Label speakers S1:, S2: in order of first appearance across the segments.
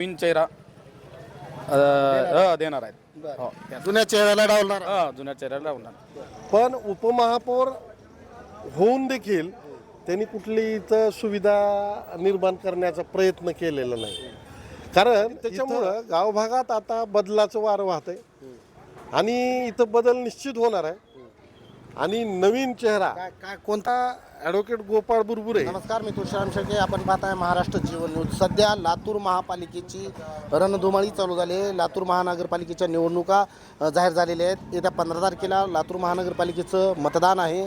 S1: नवीन चेहरा देणार आहेत.
S2: बरं.
S1: हो,
S2: जुन्या चेहऱ्याला डावलणार.
S1: जुन्या चेहऱ्याला लावणार.
S3: पण उपमहापौर होऊन देखील त्यांनी कुठली इथं सुविधा निर्माण करण्याचा प्रयत्न केलेला नाही. कारण त्याच्यामुळं गावभागात आता बदलाचं वारं वाहतंय आणि इथं बदल निश्चित होणार आहे. आणि नवीन चेहरा
S2: काय कोणता?
S3: ॲडव्होकेट गोपाळ बुरबुरे.
S2: नमस्कार, मी तुषार शेळके. आपण पाहताय महाराष्ट्र जीवन न्यूज. सध्या लातूर महापालिकेची रणधुमाळी चालू झाली आहे. लातूर महानगरपालिकेच्या निवडणुका जाहीर झालेल्या आहेत. येत्या 15 तारखेला लातूर महानगरपालिकेचं मतदान आहे.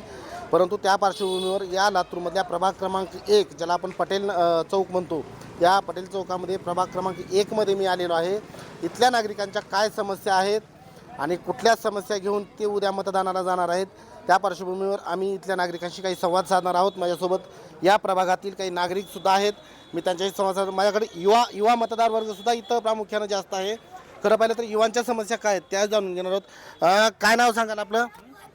S2: परंतु त्या पार्श्वभूमीवर या लातूरमधल्या प्रभाग क्रमांक 1, ज्याला आपण पटेल चौक म्हणतो, या पटेल चौकामध्ये प्रभाग क्रमांक 1 मध्ये मी आलेलो आहे. इथल्या नागरिकांच्या काय समस्या आहेत आणि कुठल्या समस्या घेऊन ते उद्या मतदानाला जाणार आहेत, त्या पार्श्वभूमीवर आम्ही इथल्या नागरिकांशी काही संवाद साधणार आहोत. माझ्यासोबत या प्रभागातील काही नागरिकसुद्धा आहेत. मी त्यांच्याशी संवाद साधणार. माझ्याकडे युवा मतदार वर्गसुद्धा इथं प्रामुख्यानं जास्त आहे. खरं पाहिलं तर युवांच्या समस्या काय आहेत त्या जाणून घेणार आहोत. काय नाव सांगाल आपलं?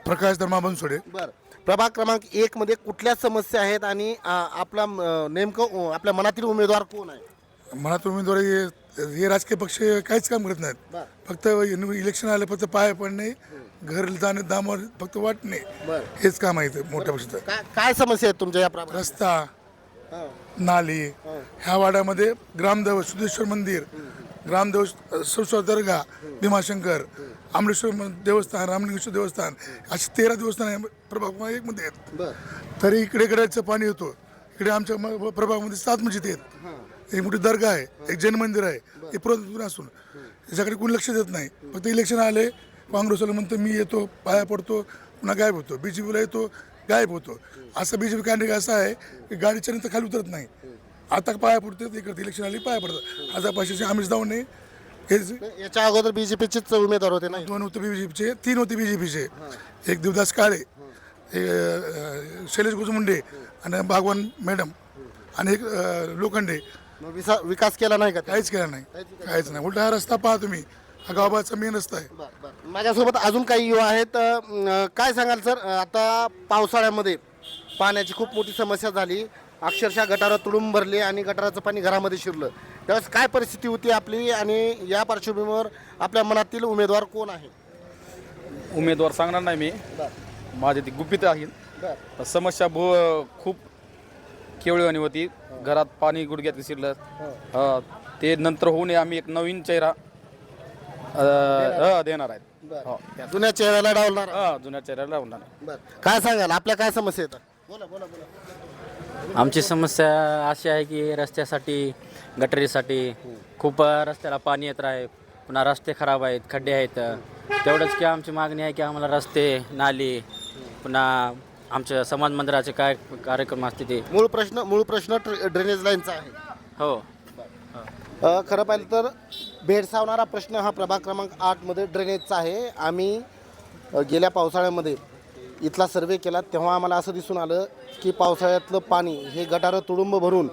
S4: प्रकाश धर्मा बनसोडे.
S2: बरं. प्रभाग क्रमांक 1 मध्ये कुठल्या समस्या आहेत आणि आपला नेमकं आपल्या मनातील उमेदवार कोण आहे?
S4: मनात उमेदवार हे राजकीय पक्ष काहीच काम करत नाहीत. फक्त इलेक्शन आलं, फक्त पाय पडणे, घर जाणे, दामावर फक्त वाटणे, हेच काम आहे इथं मोठ्या पक्षाचं.
S2: काय समस्या आहेत तुमच्या या प्रभागात?
S4: रस्ता, नाली, ह्या वाड्यामध्ये ग्रामदेव सिद्धेश्वर मंदिर, ग्रामदेव सरस्वती दर्गा, भीमाशंकर, आमलेश्वर देवस्थान, रामलिंगेश्वर देवस्थान, अशी 13 देवस्थान आहे प्रभाग 1 मध्ये आहेत. तरी इकडे गडाचं पाणी येतो. इकडे आमच्या प्रभागामध्ये 7 मस्जिद आहेत. एक मोठी दर्गा आहे, एक जैन मंदिर आहे. हे पुरातन असून याच्याकडे कोणी लक्ष देत नाही. फक्त इलेक्शन आले, काँग्रेसला म्हणतो मी येतो, पाया पडतो, पुन्हा गायब होतो. BJPला येतो, गायब होतो. असं BJP कॅन्डिडेट असं आहे की गाडीच्या नंतर खाली उतरत नाही. आता पाया पडतात, इकडे इलेक्शन आली पाया पडतात. 1500 आमिष धावणे. हे
S2: याच्या अगोदर BJPचेच उमेदवार होते ना?
S4: 2 होते BJPचे, 3 होते BJPचे. एक देवदास काळे, शैलेश गुजमुंडे आणि भागवान मॅडम आणि एक लोखंडे.
S2: विकास केला नाही का?
S4: काहीच केलं नाही, काहीच नाही. उलटा हा रस्ता पहा तुम्ही, हा गावाचा मेन रस्ता आहे.
S2: माझ्यासोबत अजून काही युवा आहेत. काय सांगाल सर? आता पावसाळ्यामध्ये पाण्याची खूप मोठी समस्या झाली. अक्षरशः गटारं तुडूंब भरली आणि गटाराचं पाणी घरामध्ये शिरलं. त्यावेळेस काय परिस्थिती होती आपली आणि या पार्श्वभूमीवर आपल्या मनातील उमेदवार कोण आहे?
S1: उमेदवार सांगणार नाही मी, माझे ती गुपित आहेत. समस्या खूप केवळीवाणी होती. घरात पाणी गुडघ्यात शिरलं. ते नंतर होऊ नये, आम्ही एक नवीन चेहरा देणार आहेत. हो,
S2: जुन्या चेहऱ्याला डावलणार.
S1: जुन्या चेहऱ्याला लावणार.
S2: काय सांगाल? आपल्या काय समस्या येतात? बोला बोला बोला.
S5: आमची समस्या अशी आहे की रस्त्यासाठी, गटरीसाठी खूप रस्त्याला पाणी येत आहे. पुन्हा रस्ते खराब आहेत, खड्डे आहेत. तेवढंच की आमची मागणी आहे की आम्हाला रस्ते, नाली, पुन्हा आमच्या समाज मंदिराचे काय कार्यक्रम असते ते.
S2: मूळ प्रश्न ड्रेनेज लाईनचा आहे.
S5: हो.
S2: खरं पाहिलं तर भेडसावणारा प्रश्न हा प्रभाग क्रमांक 8 मध्ये ड्रेनेजचा आहे. आम्ही गेल्या पावसाळ्यामध्ये इथला सर्वे केला, तेव्हा आम्हाला असं दिसून आलं की पावसाळ्यातलं पाणी हे गटारं तुडुंब भरून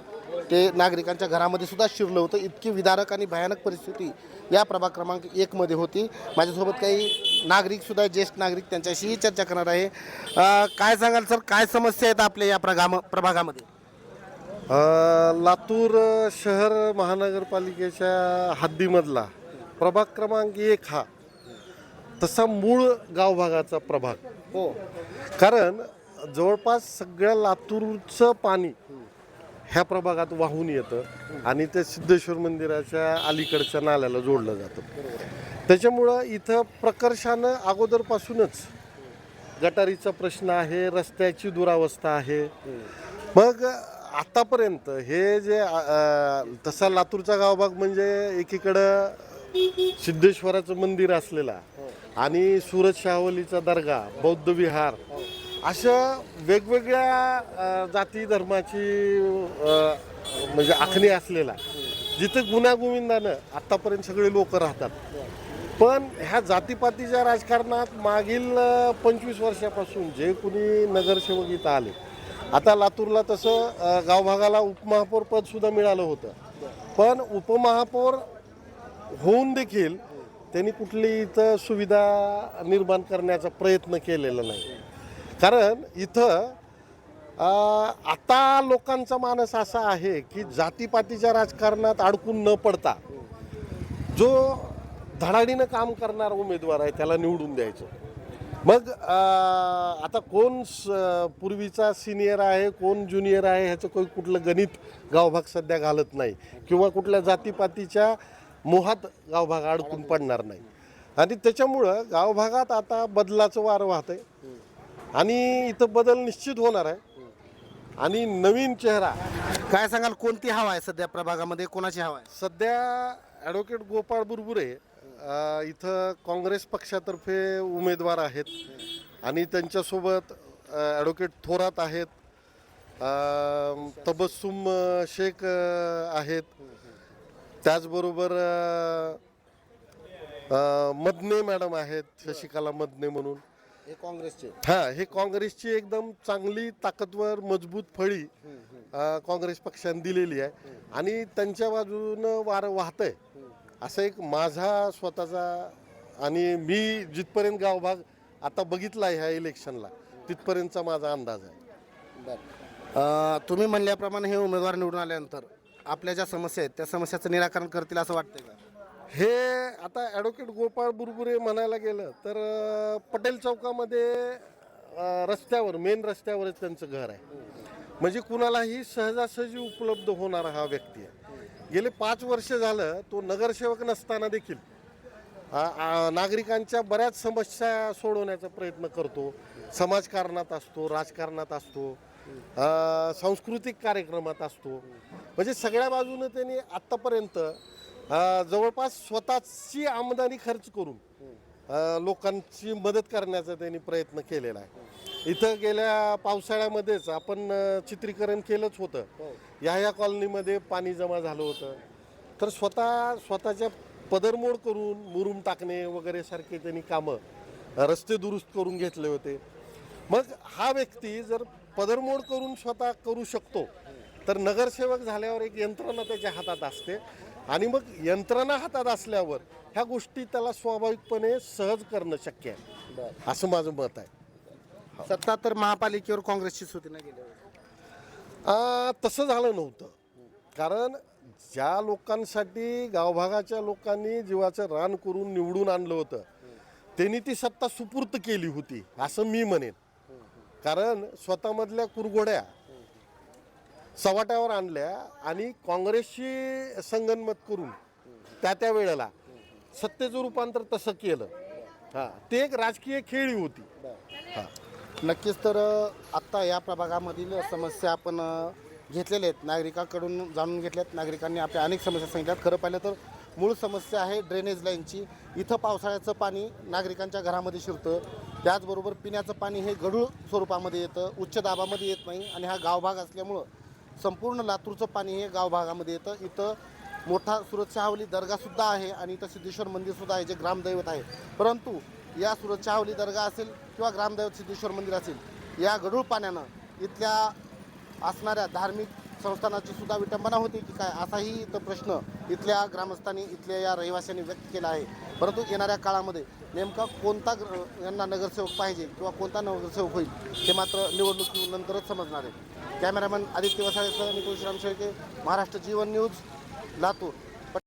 S2: ते नागरिकांच्या घरामध्ये सुद्धा शिरलं होतं. इतकी विदारक आणि भयानक परिस्थिती या प्रभाग क्रमांक 1 मध्ये होती. माझ्यासोबत काही नागरिकसुद्धा, ज्येष्ठ नागरिक, त्यांच्याशीही चर्चा करणार आहे. काय सांगाल सर, काय समस्या आहेत आपल्या या प्रभागामध्ये?
S3: लातूर शहर महानगरपालिकेच्या हद्दीमधला प्रभाग क्रमांक 1 हा तसा मूळ गावभागाचा प्रभाग.
S2: हो.
S3: कारण जवळपास सगळ्या लातूरचं पाणी ह्या प्रभागात वाहून येतं आणि ते सिद्धेश्वर मंदिराच्या अलीकडच्या नाल्याला जोडलं जातं. त्याच्यामुळं इथं प्रकर्षानं अगोदरपासूनच गटारीचा प्रश्न आहे, रस्त्याची दुरावस्था आहे. मग आतापर्यंत हे जे तसा लातूरचा गावभाग म्हणजे एकीकडं सिद्धेश्वराचं मंदिर असलेला आणि सुरत शाहवलीचा दर्गा, बौद्ध विहार, अशा वेगवेगळ्या जाती धर्माची म्हणजे आखणी असलेला, जिथं गुण्यागोविंदानं आत्तापर्यंत सगळे लोक राहतात. पण ह्या जातीपातीच्या राजकारणात मागील 25 वर्षापासून जे कुणी नगरसेवक इथं आले, आता लातूरला तसं गावभागाला उपमहापौर पदसुद्धा मिळालं होतं. पण उपमहापौर होऊन देखील त्यांनी कुठली इथं सुविधा निर्माण करण्याचा प्रयत्न केलेला नाही. कारण इथं आता लोकांचा मानस असा आहे की जातीपातीच्या राजकारणात अडकून न पडता जो धडाडीनं काम करणारा उमेदवार आहे त्याला निवडून द्यायचं. मग आता कोण पूर्वीचा सिनियर आहे कोण ज्युनियर आहे ह्याचं काही कुठलं गणित गावभाग सध्या घालत नाही किंवा कुठल्या जातीपातीच्या मोहात गावभाग अडकून पडणार नाही. आणि त्याच्यामुळं गावभागात आता बदलाचं वारं वाहत आहे आणि इथं बदल निश्चित होणार आहे आणि नवीन चेहरा.
S2: काय सांगाल कोणती हवा आहे सध्या प्रभागामध्ये, कोणाची हवा आहे?
S3: सध्या ॲडव्होकेट गोपाळ बुरबुरे इथं काँग्रेस पक्षातर्फे उमेदवार आहेत आणि त्यांच्यासोबत ॲडव्होकेट थोरात आहेत, तबस्सुम शेख आहेत, त्याचबरोबर मदने मॅडम आहेत, शशिकला मदने म्हणून.
S2: हे काँग्रेसचे.
S3: हां, हे काँग्रेसची एकदम चांगली ताकदवर मजबूत फळी काँग्रेस पक्षाने दिलेली आहे आणि त्यांच्या बाजूनं वारं वाहतंय असं एक माझा स्वतःचा. आणि मी जिथपर्यंत गावभाग आता बघितला आहे ह्या इलेक्शनला तिथपर्यंतचा माझा अंदाज आहे.
S2: तुम्ही म्हणल्याप्रमाणे हे उमेदवार निवडून आल्यानंतर आपल्या ज्या समस्या आहेत त्या समस्याचं निराकरण करतील असं वाटतंय का?
S3: हे आता ॲडव्होकेट गोपाळ बुरबुरे म्हणायला गेलं तर पटेल चौकामध्ये रस्त्यावर मेन रस्त्यावरच त्यांचं घर आहे. म्हणजे कुणालाही सहजासहजी उपलब्ध होणारा हा व्यक्ती आहे. गेले 5 वर्ष झालं तो नगरसेवक नसताना देखील नागरिकांच्या बऱ्याच समस्या सोडवण्याचा प्रयत्न करतो. समाजकारणात असतो, राजकारणात असतो, सांस्कृतिक कार्यक्रमात असतो. म्हणजे सगळ्या बाजूने त्यांनी आत्तापर्यंत जवळपास स्वतःची आमदानी खर्च करून लोकांची मदत करण्याचा त्यांनी प्रयत्न केलेला आहे. इथं गेल्या पावसाळ्यामध्येच आपण चित्रीकरण केलंच होतं. ह्या कॉलनीमध्ये पाणी जमा झालं होतं तर स्वतःच्या पदरमोड करून मुरुम टाकणे वगैरे सारखे त्यांनी कामं, रस्ते दुरुस्त करून घेतले होते. मग हा व्यक्ती जर पदरमोड करून स्वतः करू शकतो तर नगरसेवक झाल्यावर एक यंत्रणा त्याच्या हातात असते आणि मग यंत्रणा हातात असल्यावर ह्या गोष्टी त्याला स्वाभाविकपणे सहज करणं शक्य आहे असं माझं मत आहे.
S2: सत्ता तर महापालिकेवर काँग्रेसचीच होती ना गेल्या वेळेस.
S3: तसं झालं नव्हतं. कारण ज्या लोकांसाठी गावभागाच्या लोकांनी जीवाचं रान करून निवडून आणलं होतं त्यांनी ती सत्ता सुपूर्त केली होती असं मी म्हणेन. कारण स्वतःमधल्या कुरघोड्या सवाट्यावर आणल्या आणि काँग्रेसशी संगनमत करून त्या वेळेला सत्तेचं रूपांतर तसं केलं. हां, ते एक राजकीय खेळी होती. हां,
S2: नक्कीच. तर आत्ता या प्रभागामधील समस्या आपण घेतलेल्या आहेत, नागरिकांकडून जाणून घेतल्यात. नागरिकांनी आपल्या अनेक समस्या सांगितल्यात. खरं पाहिलं तर मूळ समस्या आहे ड्रेनेज लाईनची. इथं पावसाळ्याचं पाणी नागरिकांच्या घरामध्ये शिरतं, त्याचबरोबर पिण्याचं पाणी हे गढूळ स्वरूपामध्ये येतं, उच्च दाबामध्ये येत नाही. आणि हा गावभाग असल्यामुळं संपूर्ण लातूरचं पाणी हे गावभागामध्ये येतं. इथं मोठा सुरत शाहवली दर्गासुद्धा आहे आणि इथं सिद्धेश्वर मंदिरसुद्धा आहे जे ग्रामदैवत आहे. परंतु या सुरत शाहवली दर्गा असेल किंवा ग्रामदैवत सिद्धेश्वर मंदिर असेल, या गढूळ पाण्यानं इथल्या असणाऱ्या धार्मिक संस्थानाची सुद्धा विटंबना होती की काय, असाही इथं प्रश्न इथल्या ग्रामस्थांनी, इथल्या या रहिवाशांनी व्यक्त केला आहे. परंतु येणाऱ्या काळामध्ये नेमका कोणता यांना नगरसेवक पाहिजे किंवा कोणता नगरसेवक होईल हे मात्र निवडणुकीनंतरच समजणार आहे. कॅमेरामॅन आदित्य वसाळेसह निकुल श्रीराम शेळके, महाराष्ट्र जीवन न्यूज, लातूर.